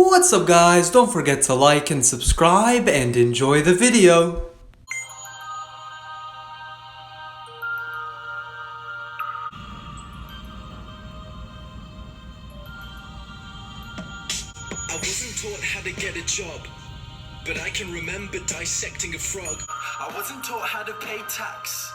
What's up guys, don't forget to like and subscribe and enjoy the video. I wasn't taught how to get a job, but I can remember dissecting a frog. I wasn't taught how to pay tax,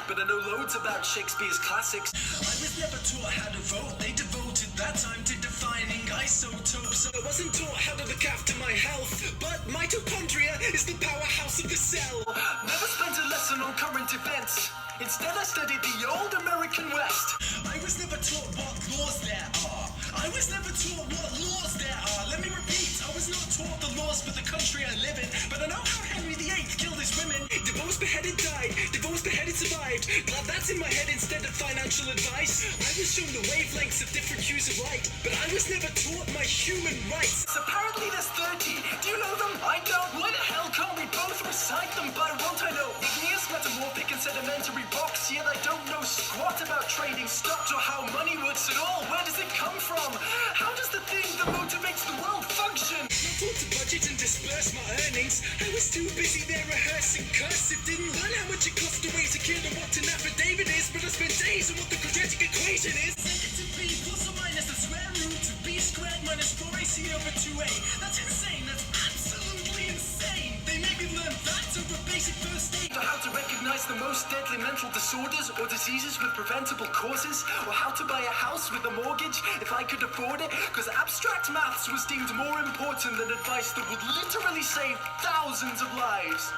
but I know loads about Shakespeare's classics. I was never taught how to vote. They devoted that time to defining isotopes. I wasn't taught how to look after my health, but mitochondria is the powerhouse of the cell. Never spent a lesson on current events. Instead, I studied the old American West. I was never taught what laws there are. I was never taught what laws there are. Let me repeat, I was not taught the laws for the country I live in, but I know how Henry VIII killed his women. Divorced, beheaded, died. Divorced, beheaded, survived. Glad that's in my head instead of financial advice. I was shown the wavelengths of different hues of light, but I was never taught my human rights. Apparently there's 30. Do you know them? I don't. Why the hell can't we both recite them? By won't I know? Igneous, metamorphic, and sedimentary rocks. Yet I don't know squat about trading stocks or how money works at all. Where does it come from? How does the thing that motivates the world function? Not taught to budget and disperse my earnings. I was too busy there rehearsing cursive. Didn't learn how much it costs to raise a kid or what an affidavit is, but I spent days on what the quadratic equation is. Send it to b plus or minus the square root of b squared minus 4ac over 2a. That's insane. That's absolutely insane. They made me learn that over basic first aid. Or how to recognize the most deadly mental disorders or diseases with preventable causes, or how to buy a house with a mortgage if I could afford it, because abstract maths was deemed more important than advice that would literally save thousands of lives.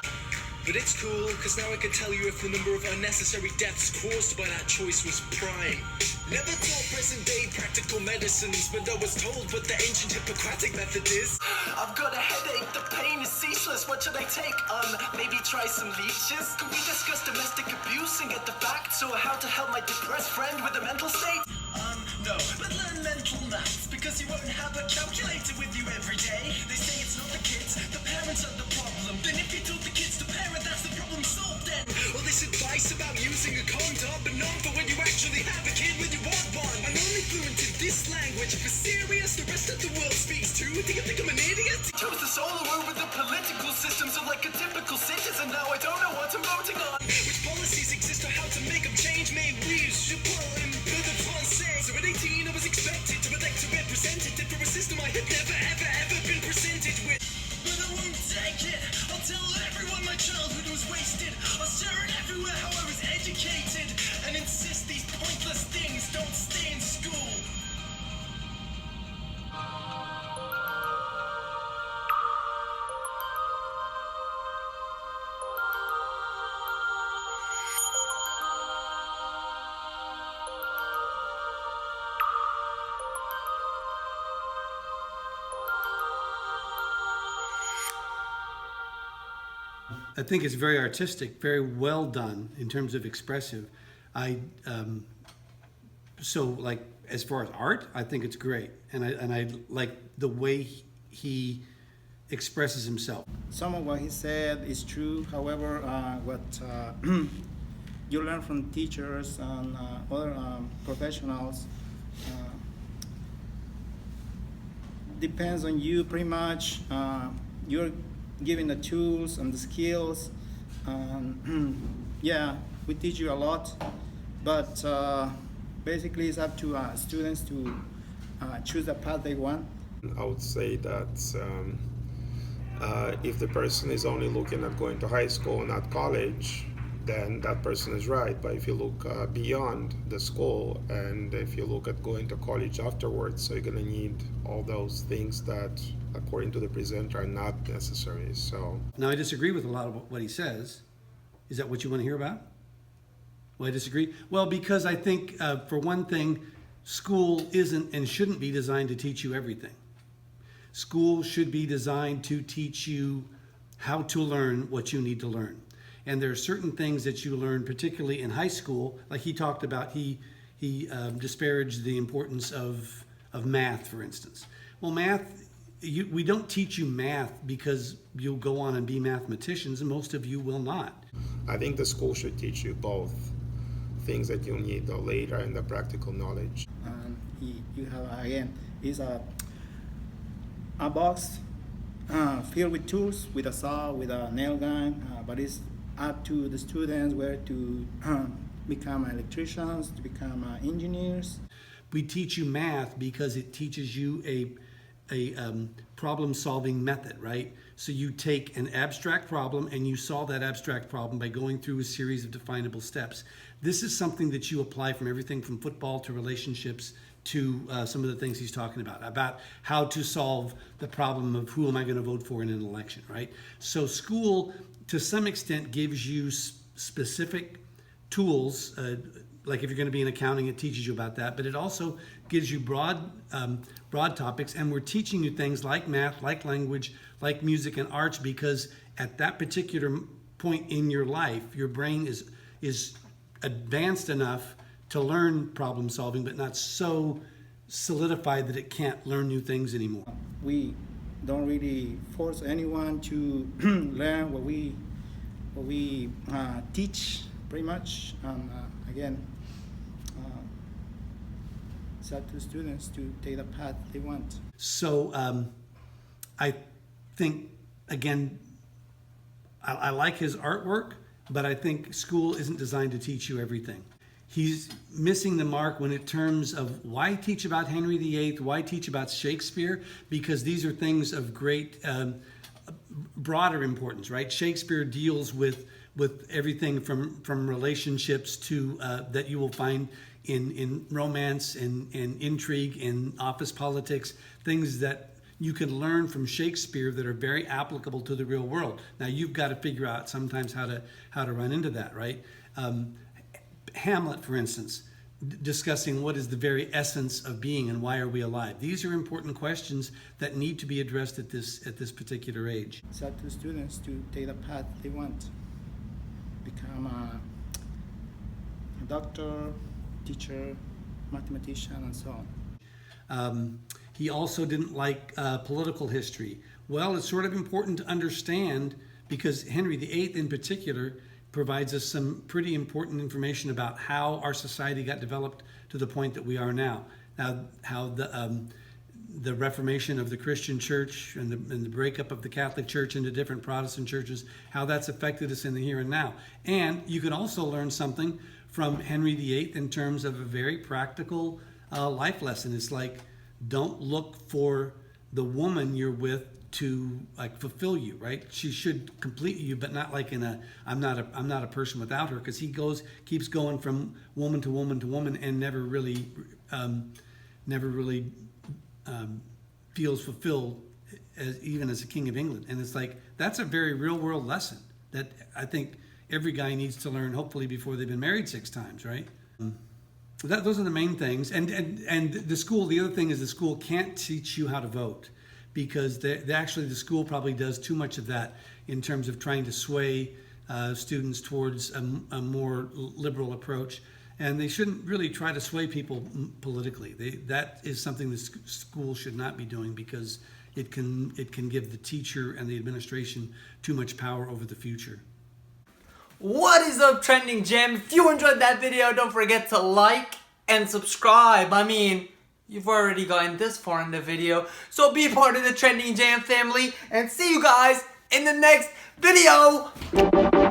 But it's cool, because now I can tell you if the number of unnecessary deaths caused by that choice was prime. Never taught present-day practical medicines, but I was told what the ancient Hippocratic method is. I've got a headache, the pain is ceaseless, what should I take? Maybe try some leeches? Could we discuss domestic abuse and get the facts, or how to help my depressed friend with a mental state? No, but learn mental maths, because you won't have a calculator with you every day. They say it's not the kids, the parents are the problem. Then if you taught the kids to parent, that's the problem solved then. All this advice about using a condom, but not for when you actually have a kid when you want one. I'm only fluent in this language. For serious, the rest of the world speaks too. Do you think I'm an idiot? Chose the solo over the political system, so like a typical citizen, now I don't know what I'm voting on. Which policies exist or how to make them change? Mais oui, je parle un peu de français. So at 18 I was expected to elect a representative for a system I had never ever been presented with. But I won't take it. I'll tell everyone my childhood was wasted. I'll share it everywhere how I was educated, and insist these pointless things don't stay in school. I think it's very artistic, very well done in terms of expressive. So like as far as art, I think it's great, and I like the way he expresses himself. Some of what he said is true. However, what you learn from teachers and other professionals depends on you pretty much. You're given the tools and the skills. Yeah, we teach you a lot, but basically it's up to students to choose the path they want. I would say that if the person is only looking at going to high school, not college, then that person is right. But if you look beyond the school, and if you look at going to college afterwards, so you're going to need all those things that, according to the presenter, are not necessary. So Now I disagree with a lot of what he says. Is that what you want to hear about? Well, I disagree. Well, because I think, for one thing, school isn't and shouldn't be designed to teach you everything. School should be designed to teach you how to learn what you need to learn. And there are certain things that you learn, particularly in high school, like he talked about, he disparaged the importance of math, for instance. Well, math, we don't teach you math because you'll go on and be mathematicians, and most of you will not. I think the school should teach you both things that you'll need later and the practical knowledge. You have, again, is a a box filled with tools, with a saw, with a nail gun, but it's up to the students where to become electricians, to become engineers. We teach you math because it teaches you a problem-solving method, right? So you take an abstract problem and you solve that abstract problem by going through a series of definable steps. This is something that you apply from everything from football to relationships to some of the things he's talking about how to solve the problem of who am I going to vote for in an election, right? So school, to some extent, gives you specific tools, like if you're going to be in accounting, it teaches you about that, but it also gives you broad topics, and we're teaching you things like math, like language, like music and arts, because at that particular point in your life, your brain is advanced enough to learn problem solving, but not so solidified that it can't learn new things anymore. We don't really force anyone to learn what we teach, pretty much. Again, it's up to students to take the path they want. So I think, again, I like his artwork, but I think school isn't designed to teach you everything. He's missing the mark when it terms of why teach about Henry VIII, why teach about Shakespeare, because these are things of great broader importance, right? Shakespeare deals with everything from relationships to that you will find in romance and intrigue in office politics, things that you can learn from Shakespeare that are very applicable to the real world. Now you've got to figure out sometimes how to run into that, right? Hamlet, for instance, discussing what is the very essence of being and why are we alive. These are important questions that need to be addressed at this particular age. It's up to students to take the path they want. Become a doctor, teacher, mathematician, and so on. He also didn't like political history. Well, it's sort of important to understand because Henry VIII in particular provides us some pretty important information about how our society got developed to the point that we are now. Now, how the Reformation of the Christian Church and the breakup of the Catholic Church into different Protestant churches, how that's affected us in the here and now. And you can also learn something from Henry VIII in terms of a very practical life lesson. It's like, don't look for the woman you're with to like fulfill you, right? She should complete you, but not like in a I'm not a person without her, because he keeps going from woman to woman to woman and never really feels fulfilled even as a king of England. And it's like that's a very real world lesson that I think every guy needs to learn, hopefully before they've been married 6 times, right? Those are the main things. And the school, the other thing is the school can't teach you how to vote, because actually the school probably does too much of that in terms of trying to sway students towards a more liberal approach. And they shouldn't really try to sway people politically. That is something the school should not be doing, because it can give the teacher and the administration too much power over the future. What is up, Trending Jam? If you enjoyed that video, don't forget to like and subscribe. I mean, you've already gotten this far in the video, so be part of the Trending Jam family, and see you guys in the next video.